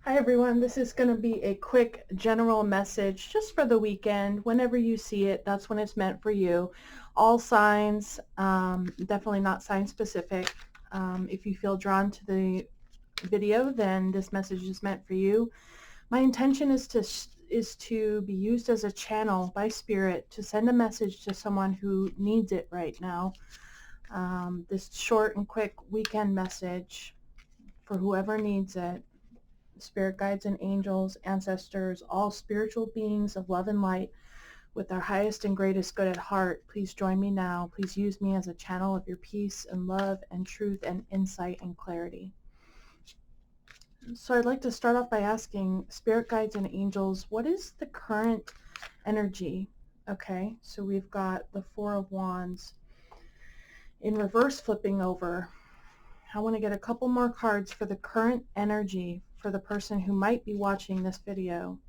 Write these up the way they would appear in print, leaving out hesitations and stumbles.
Hi everyone, this is going to be a quick general message just for the weekend. Whenever you see it, that's when it's meant for you. All signs, definitely not sign specific. If you feel drawn to the video, then this message is meant for you. My intention is to be used as a channel by Spirit to send a message to someone who needs it right now. This short and quick weekend message for whoever needs it. Spirit guides and angels, ancestors, all spiritual beings of love and light with their highest and greatest good at heart, please join me now. Please use me as a channel of your peace and love and truth and insight and clarity. So I'd like to start off by asking Spirit guides and angels, what is the current energy? Okay, so we've got the Four of Wands in reverse flipping over. I want to get a couple more cards for the current energy for the person who might be watching this video.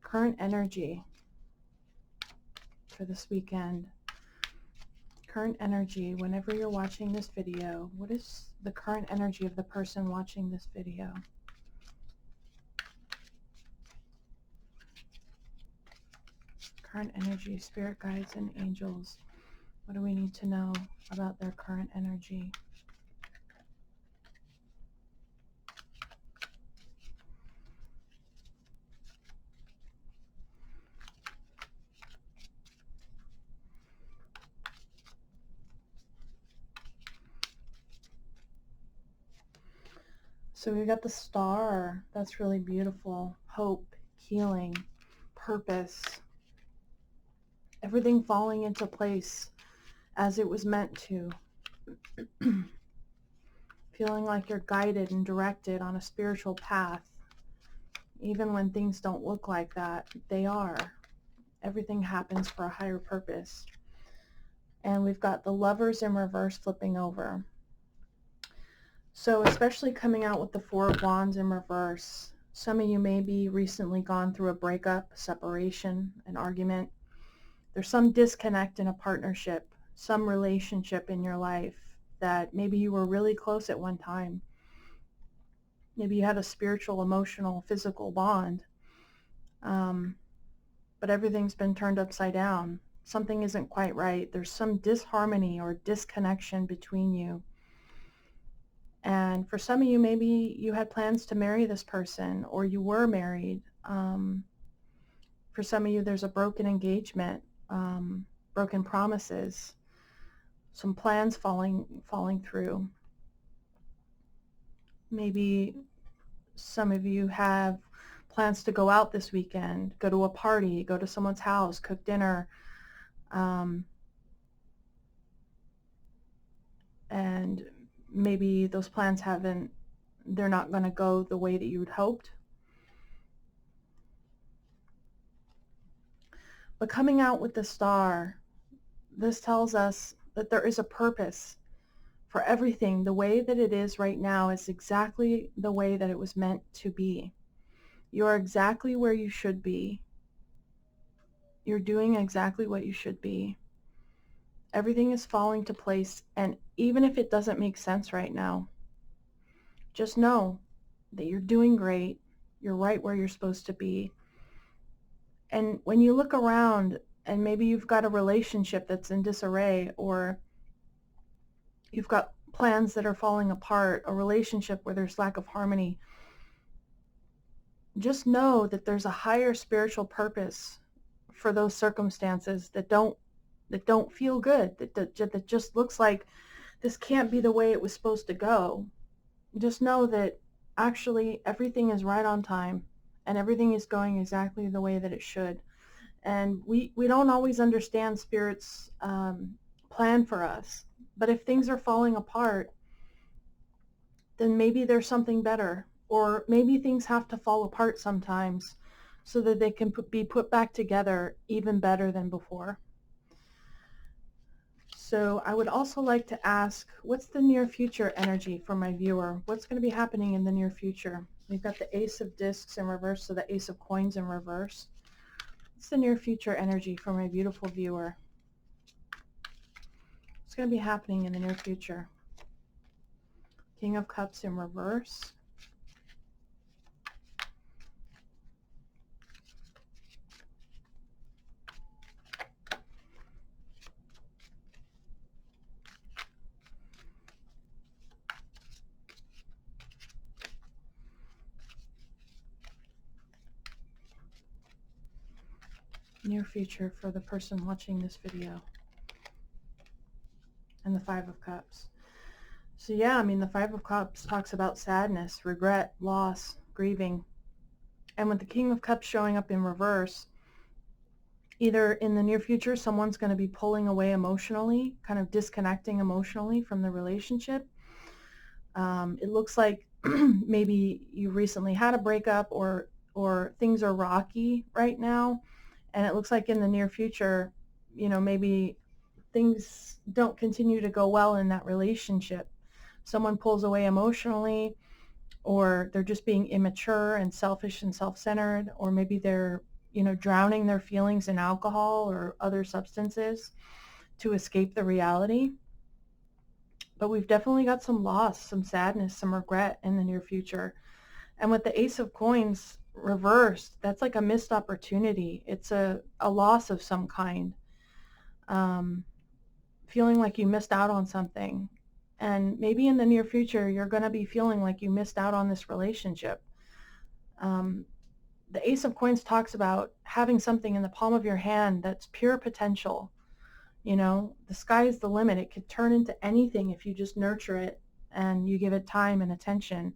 Current energy for this weekend. Current energy, whenever you're watching this video, what is the current energy of the person watching this video? Current energy, spirit guides and angels. What do we need to know about their current energy? So we've got the star. That's really beautiful. Hope, healing, purpose, everything falling into place as it was meant to. Feeling like you're guided and directed on a spiritual path. Even when things don't look like that, they are. Everything happens for a higher purpose. And we've got the Lovers in reverse flipping over. So especially coming out with the Four of Wands in reverse, some of you may be recently gone through a breakup, separation, an argument. There's some disconnect in a partnership, some relationship in your life that maybe you were really close at one time. Maybe you had a spiritual, emotional, physical bond, but everything's been turned upside down. Something isn't quite right. There's some disharmony or disconnection between you. And for some of you, maybe you had plans to marry this person or you were married. For some of you, there's a broken engagement, broken promises, some plans falling through. Maybe some of you have plans to go out this weekend, go to a party, go to someone's house, cook dinner, and maybe those plans they're not going to go the way that you'd hoped. But coming out with the star, this tells us that there is a purpose for everything. The way that it is right now is exactly the way that it was meant to be. You are exactly where you should be. You're doing exactly what you should be. Everything is falling to place, and even if it doesn't make sense right now, just know that you're doing great. You're right where you're supposed to be. And when you look around and maybe you've got a relationship that's in disarray, or you've got plans that are falling apart, a relationship where there's lack of harmony, just know that there's a higher spiritual purpose for those circumstances that don't feel good, that just looks like this can't be the way it was supposed to go. Just know that actually everything is right on time and everything is going exactly the way that it should. And we don't always understand Spirit's plan for us. But if things are falling apart, then maybe there's something better. Or maybe things have to fall apart sometimes so that they can be put back together even better than before. So I would also like to ask, what's the near future energy for my viewer? What's going to be happening in the near future? We've got the Ace of Discs in reverse, so the Ace of Coins in reverse. What's the near future energy for my beautiful viewer? What's going to be happening in the near future? King of Cups in reverse. Near future for the person watching this video. And the Five of Cups. So yeah, I mean, the Five of Cups talks about sadness, regret, loss, grieving. And with the King of Cups showing up in reverse, either in the near future, someone's going to be pulling away emotionally, kind of disconnecting emotionally from the relationship. It looks like maybe you recently had a breakup, or things are rocky right now. And it looks like in the near future, maybe things don't continue to go well in that relationship. Someone pulls away emotionally, or they're just being immature and selfish and self-centered, or maybe they're, drowning their feelings in alcohol or other substances to escape the reality. But we've definitely got some loss, some sadness, some regret in the near future. And with the Ace of Coins reversed, that's like a missed opportunity. It's a loss of some kind. Feeling like you missed out on something. And maybe in the near future, you're going to be feeling like you missed out on this relationship. The Ace of Coins talks about having something in the palm of your hand that's pure potential. The sky is the limit. It could turn into anything if you just nurture it and you give it time and attention.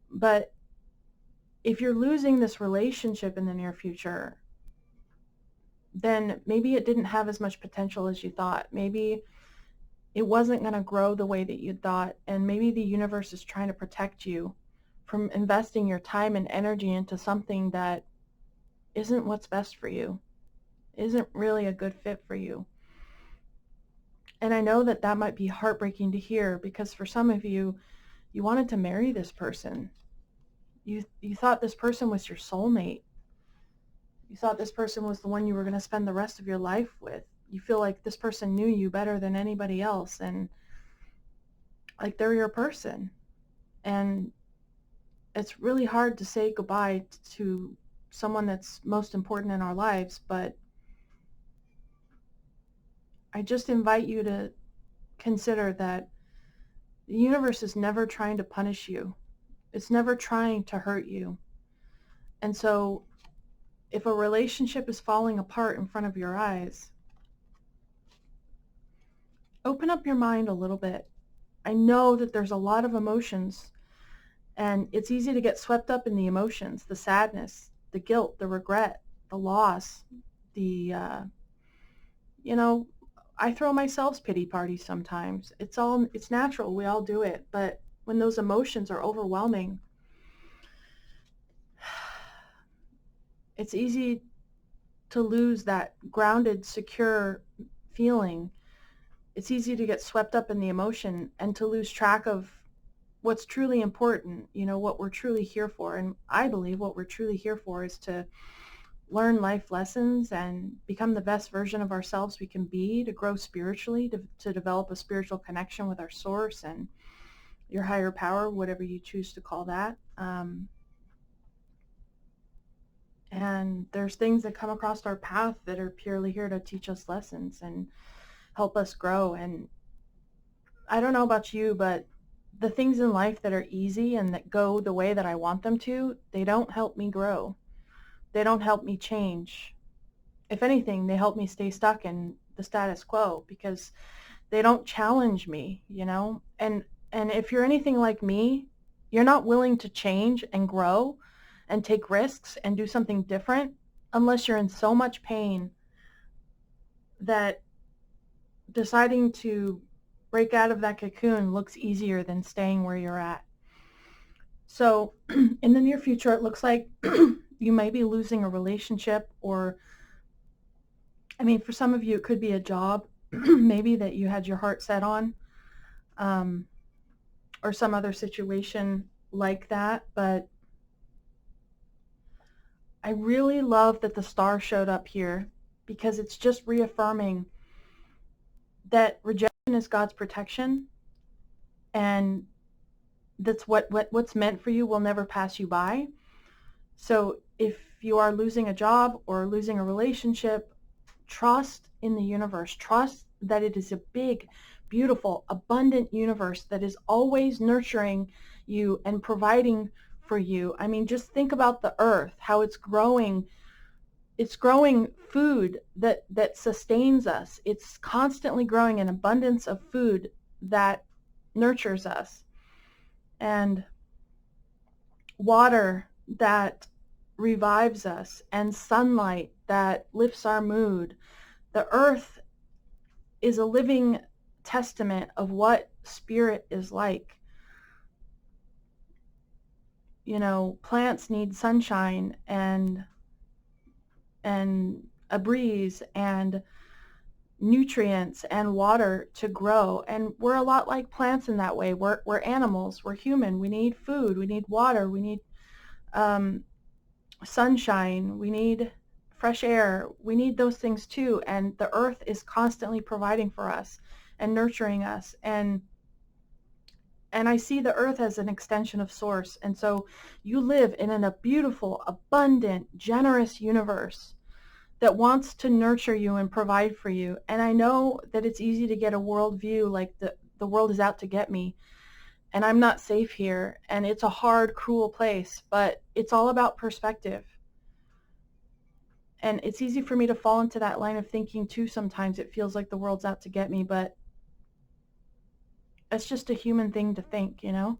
But if you're losing this relationship in the near future, then maybe it didn't have as much potential as you thought. Maybe it wasn't going to grow the way that you thought, and maybe the universe is trying to protect you from investing your time and energy into something that isn't what's best for you, isn't really a good fit for you. And I know that that might be heartbreaking to hear, because for some of you, you wanted to marry this person. You thought this person was your soulmate. You thought this person was the one you were going to spend the rest of your life with. You feel like this person knew you better than anybody else, and like they're your person. And it's really hard to say goodbye to someone that's most important in our lives, but I just invite you to consider that the universe is never trying to punish you. It's never trying to hurt you. And so if a relationship is falling apart in front of your eyes, open up your mind a little bit. I know that there's a lot of emotions, and it's easy to get swept up in the emotions, the sadness, the guilt, the regret, the loss, the, I throw myself pity parties sometimes. It's natural. We all do it. But when those emotions are overwhelming, it's easy to lose that grounded, secure feeling. It's easy to get swept up in the emotion and to lose track of what's truly important, what we're truly here for. And I believe what we're truly here for is to learn life lessons and become the best version of ourselves we can be, to grow spiritually, to develop a spiritual connection with our source and your higher power, whatever you choose to call that. And there's things that come across our path that are purely here to teach us lessons and help us grow. And I don't know about you, but the things in life that are easy and that go the way that I want them to, they don't help me grow. They don't help me change. If anything, they help me stay stuck in the status quo, because they don't challenge me, And if you're anything like me, you're not willing to change and grow and take risks and do something different unless you're in so much pain that deciding to break out of that cocoon looks easier than staying where you're at. So in the near future, it looks like you may be losing a relationship, or, for some of you, it could be a job maybe that you had your heart set on, or some other situation like that. But I really love that the star showed up here, because it's just reaffirming that rejection is God's protection, and that's what's meant for you will never pass you by. So if you are losing a job or losing a relationship, trust in the universe. Trust that it is a big, beautiful, abundant universe that is always nurturing you and providing for you. Just think about the earth, how it's growing It's growing food that sustains us. It's constantly growing an abundance of food that nurtures us, and water that revives us, and sunlight that lifts our mood. The earth is a living testament of what spirit is like. You know, plants need sunshine and a breeze and nutrients and water to grow. And we're a lot like plants in that way. We're animals. We're human. We need food. We need water. We need um, sunshine. We need fresh air. We need those things too. And the earth is constantly providing for us and nurturing us. And I see the earth as an extension of source. And so you live in a beautiful, abundant, generous universe that wants to nurture you and provide for you. And I know that it's easy to get a worldview like the world is out to get me and I'm not safe here. And it's a hard, cruel place, but it's all about perspective. And it's easy for me to fall into that line of thinking too. Sometimes it feels like the world's out to get me, but it's just a human thing to think, you know?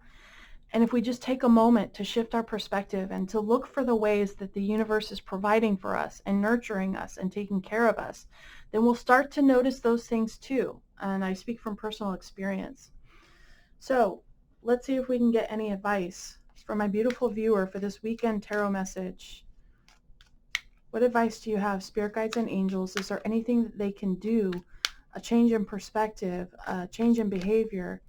And if we just take a moment to shift our perspective and to look for the ways that the universe is providing for us and nurturing us and taking care of us, then we'll start to notice those things too. And I speak from personal experience. So let's see if we can get any advice from my beautiful viewer for this weekend tarot message. What advice do you have, spirit guides and angels? Is there anything that they can do, a change in perspective, a change in behavior?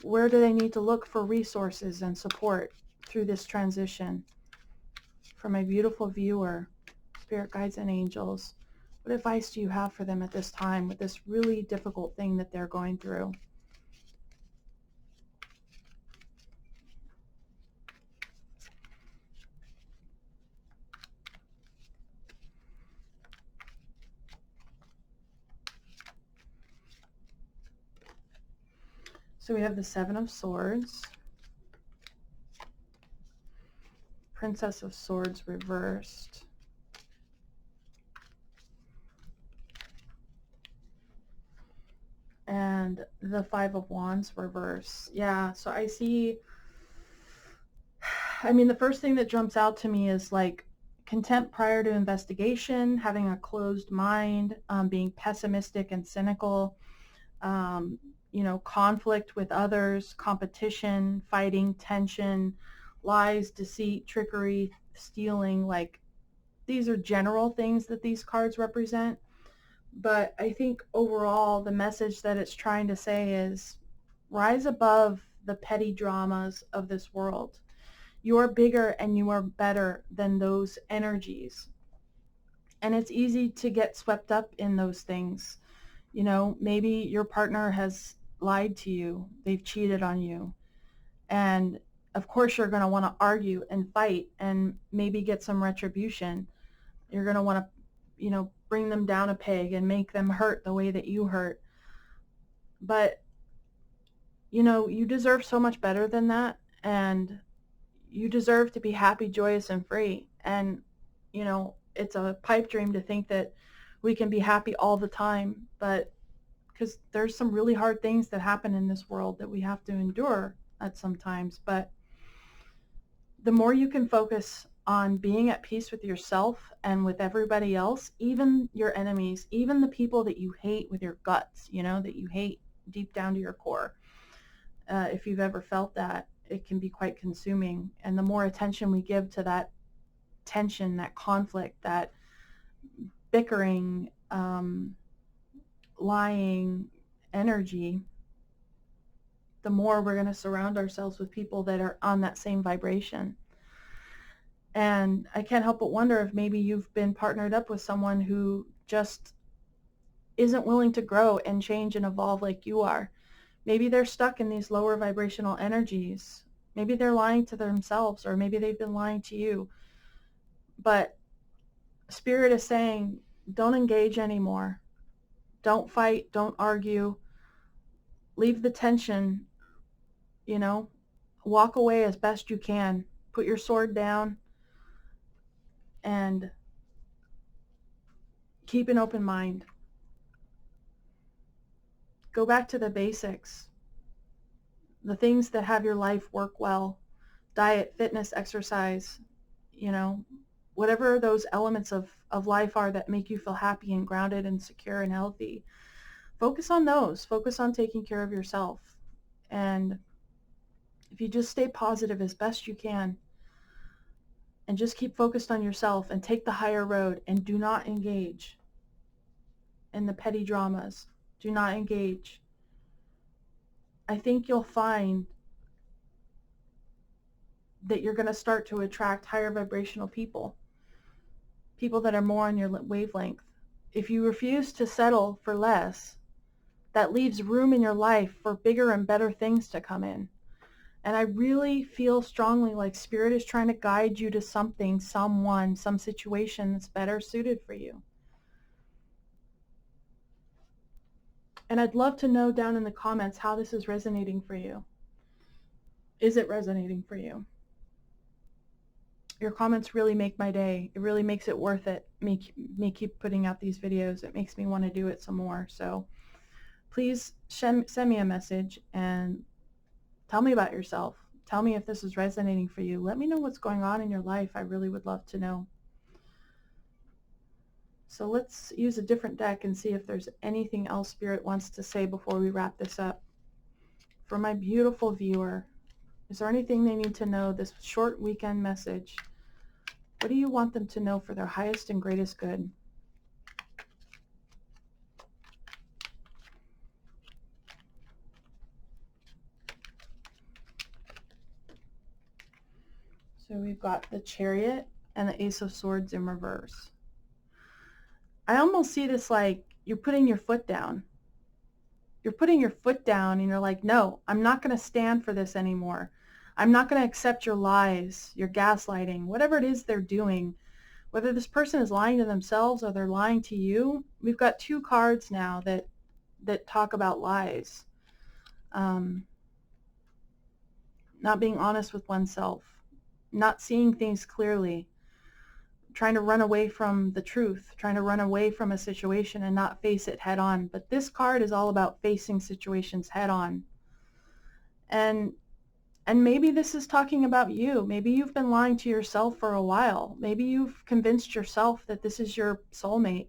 Where do they need to look for resources and support through this transition? For my beautiful viewer, spirit guides and angels, what advice do you have for them at this time with this really difficult thing that they're going through? So we have the Seven of Swords, Princess of Swords reversed, and the Five of Wands reverse. Yeah, so I see, I mean, the first thing that jumps out to me is like contempt prior to investigation, having a closed mind, being pessimistic and cynical, um, you know, conflict with others, competition, fighting, tension, lies, deceit, trickery, stealing. Like, these are general things that these cards represent. But I think overall the message that it's trying to say is rise above the petty dramas of this world. You are bigger and you are better than those energies. And it's easy to get swept up in those things. You know, maybe your partner has lied to you, they've cheated on you. And of course, you're going to want to argue and fight and maybe get some retribution. You're going to want to, you know, bring them down a peg and make them hurt the way that you hurt. But, you know, you deserve so much better than that. And you deserve to be happy, joyous, and free. And, you know, it's a pipe dream to think that we can be happy all the time. But because there's some really hard things that happen in this world that we have to endure at sometimes. But the more you can focus on being at peace with yourself and with everybody else, even your enemies, even the people that you hate with your guts, you know, that you hate deep down to your core. If you've ever felt that, it can be quite consuming. And the more attention we give to that tension, that conflict, that bickering, lying energy, the more we're going to surround ourselves with people that are on that same vibration. And I can't help but wonder if maybe you've been partnered up with someone who just isn't willing to grow and change and evolve like you are. Maybe they're stuck in these lower vibrational energies. Maybe they're lying to themselves, or maybe they've been lying to you. But Spirit is saying, don't engage anymore. Don't fight. Don't argue. Leave the tension, you know. Walk away as best you can. Put your sword down and Keep an open mind. Go back to the basics, the things that have your life work well. Diet, fitness, exercise, whatever those elements of life are that make you feel happy and grounded and secure and healthy. Focus on those. Focus on taking care of yourself. And if you just stay positive as best you can and just keep focused on yourself and take the higher road and do not engage in the petty dramas, do not engage, I think you'll find that you're going to start to attract higher vibrational people that are more on your wavelength. If you refuse to settle for less, that leaves room in your life for bigger and better things to come in. And I really feel strongly like Spirit is trying to guide you to something, someone, some situation that's better suited for you. And I'd love to know down in the comments how this is resonating for you. Is it resonating for you? Your comments really make my day. It really makes it worth it, me keep putting out these videos. It makes me want to do it some more. So please send me a message and tell me about yourself. Tell me if this is resonating for you. Let me know what's going on in your life. I really would love to know. So let's use a different deck and see if there's anything else Spirit wants to say before we wrap this up. For my beautiful viewer, is there anything they need to know this short weekend message? What do you want them to know for their highest and greatest good? So we've got the Chariot and the Ace of Swords in reverse. I almost see this like you're putting your foot down. You're putting your foot down and you're like, no, I'm not going to stand for this anymore. I'm not going to accept your lies, your gaslighting, whatever it is they're doing. Whether this person is lying to themselves or they're lying to you, we've got two cards now that talk about lies. Not being honest with oneself, not seeing things clearly, trying to run away from the truth, trying to run away from a situation and not face it head on. But this card is all about facing situations head on. And maybe this is talking about you. Maybe you've been lying to yourself for a while. Maybe you've convinced yourself that this is your soulmate,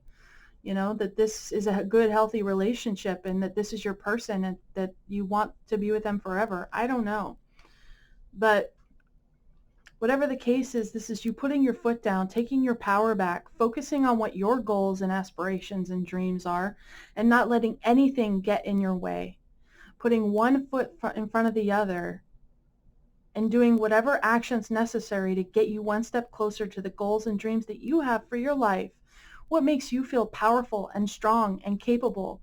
that this is a good, healthy relationship and that this is your person and that you want to be with them forever. I don't know. But whatever the case is, this is you putting your foot down, taking your power back, focusing on what your goals and aspirations and dreams are, and not letting anything get in your way. Putting one foot in front of the other and doing whatever actions necessary to get you one step closer to the goals and dreams that you have for your life. What makes you feel powerful and strong and capable?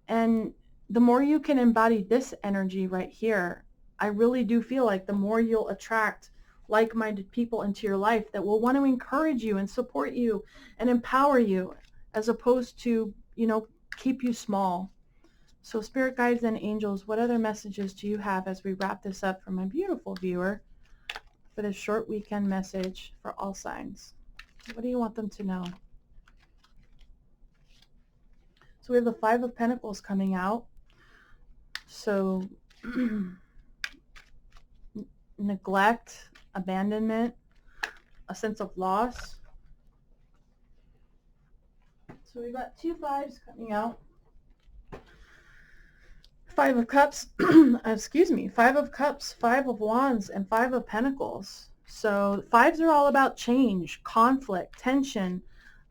And the more you can embody this energy right here, I really do feel like the more you'll attract like-minded people into your life that will want to encourage you and support you and empower you, as opposed to, keep you small. So Spirit Guides and Angels, what other messages do you have as we wrap this up for my beautiful viewer for this short weekend message for all signs? What do you want them to know? So we have the Five of Pentacles coming out. So neglect, abandonment, a sense of loss. So we've got two fives coming out. Five of Cups, excuse me, Five of Cups, Five of Wands, and Five of Pentacles. So fives are all about change, conflict, tension,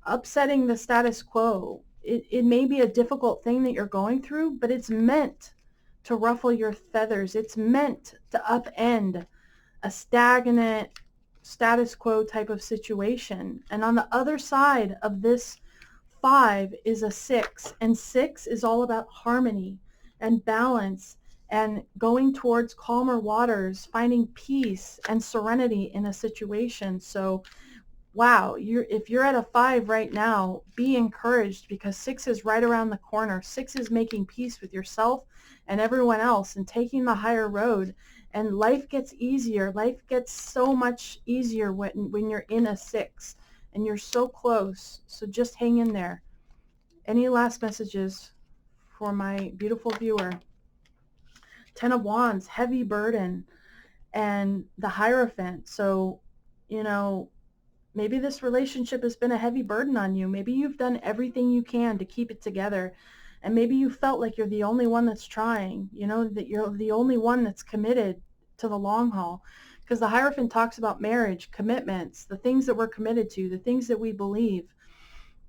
upsetting the status quo. It may be a difficult thing that you're going through, but it's meant to ruffle your feathers. It's meant to upend a stagnant status quo type of situation. And on the other side of this five is a six, and six is all about harmony and balance and going towards calmer waters, finding peace and serenity in a situation. So wow, if you're at a five right now, be encouraged, because six is right around the corner. Six is making peace with yourself and everyone else and taking the higher road. And life gets easier. Life gets so much easier when you're in a six. and you're so close. So just hang in there. Any last messages for my beautiful viewer? Ten of Wands, heavy burden, and the Hierophant. So, you know, maybe this relationship has been a heavy burden on you. Maybe you've done everything you can to keep it together. And maybe you felt like you're the only one that's trying, that you're the only one that's committed to the long haul. Because the Hierophant talks about marriage, commitments, the things that we're committed to, the things that we believe.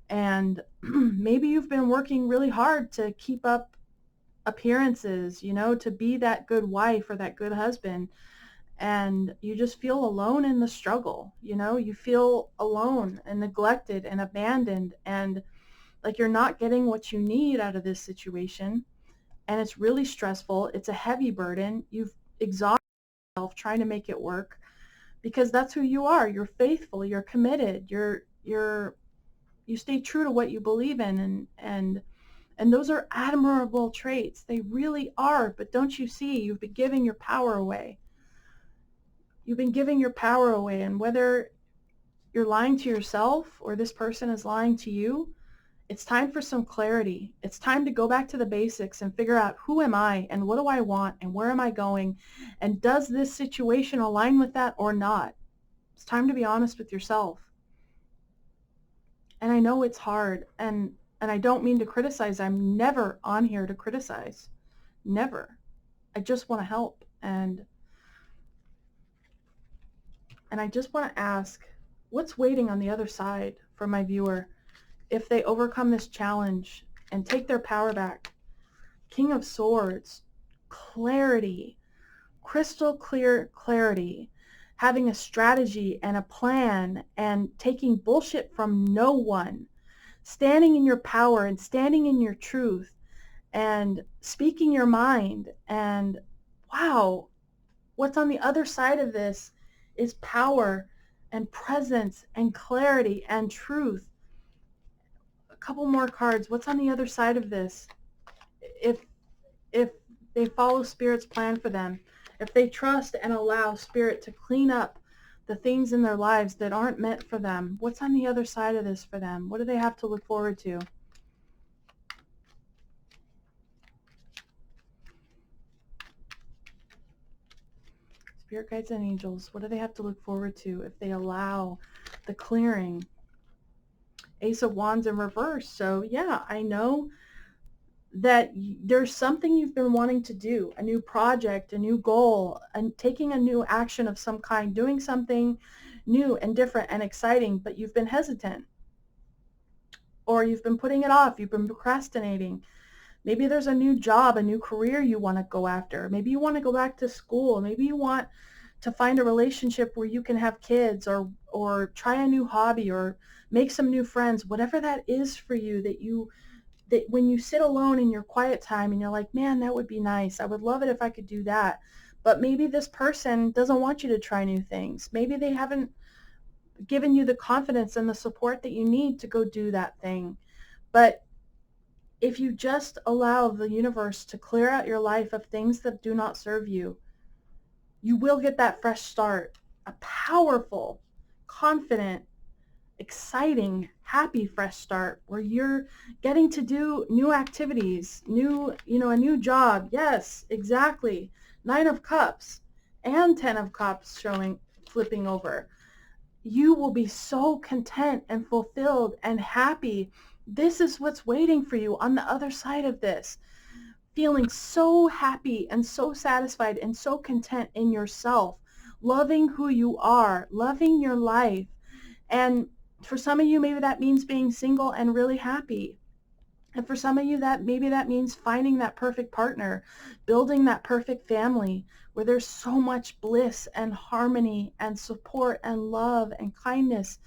And maybe you've been working really hard to keep up appearances, to be that good wife or that good husband. And you just feel alone in the struggle. You feel alone and neglected and abandoned, and like you're not getting what you need out of this situation. And it's really stressful. It's a heavy burden. You've exhausted yourself trying to make it work, because that's who you are. You're faithful, you're committed, you stay true to what you believe in, and those are admirable traits. They really are. But don't you see, you've been giving your power away. You've been giving your power away, and whether you're lying to yourself or this person is lying to you, it's time for some clarity. It's time to go back to the basics and figure out, who am I and what do I want and where am I going, and does this situation align with that or not? It's time to be honest with yourself. And I know it's hard, and I don't mean to criticize. I'm never on here to criticize. Never. I just want to help, and I just want to ask, what's waiting on the other side for my viewer if they overcome this challenge and take their power back? King of Swords, clarity, crystal clear clarity, having a strategy and a plan, and taking bullshit from no one, standing in your power and standing in your truth and speaking your mind. And wow, what's on the other side of this is power and presence and clarity and truth. A couple more cards. What's on the other side of this? If they follow Spirit's plan for them, if they trust and allow Spirit to clean up the things in their lives that aren't meant for them, what's on the other side of this for them? What do they have to look forward to? Spirit guides and angels, what do they have to look forward to if they allow the clearing? Ace of Wands in reverse. So yeah, I know that there's something you've been wanting to do, a new project, a new goal, and taking a new action of some kind, doing something new and different and exciting, but you've been hesitant, or you've been putting it off, you've been procrastinating. Maybe there's a new job, a new career you want to go after. Maybe you want to go back to school. Maybe you want to find a relationship where you can have kids, or try a new hobby, or make some new friends. Whatever that is for you, that when you sit alone in your quiet time and you're like, man, that would be nice. I would love it if I could do that. But maybe this person doesn't want you to try new things. Maybe they haven't given you the confidence and the support that you need to go do that thing. But if you just allow the universe to clear out your life of things that do not serve you, you will get that fresh start, a powerful, confident, exciting, happy fresh start where you're getting to do new activities, a new job. Yes, exactly. Nine of Cups and Ten of Cups flipping over. You will be so content and fulfilled and happy. This is what's waiting for you on the other side of this. Feeling so happy and so satisfied and so content in yourself, loving who you are, loving your life. And for some of you, maybe that means being single and really happy. And for some of you, that means finding that perfect partner, building that perfect family where there's so much bliss and harmony and support and love and kindness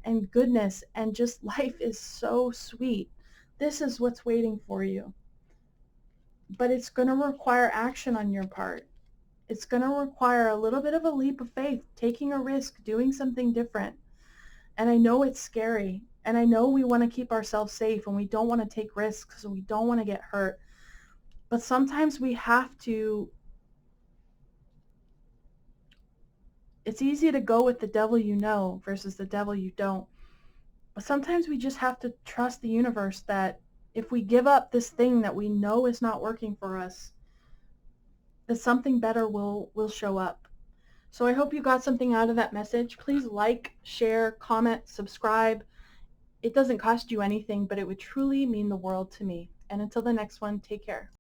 and goodness, and just life is so sweet. This is what's waiting for you. But it's going to require action on your part. It's going to require a little bit of a leap of faith, taking a risk, doing something different. And I know it's scary. And I know we want to keep ourselves safe and we don't want to take risks and we don't want to get hurt. But sometimes we have to. It's easy to go with the devil you know versus the devil you don't. sometimes we just have to trust the universe that if we give up this thing that we know is not working for us, that something better will show up. So I hope you got something out of that message. Please like, share, comment, subscribe. It doesn't cost you anything, but it would truly mean the world to me. And until the next one, take care.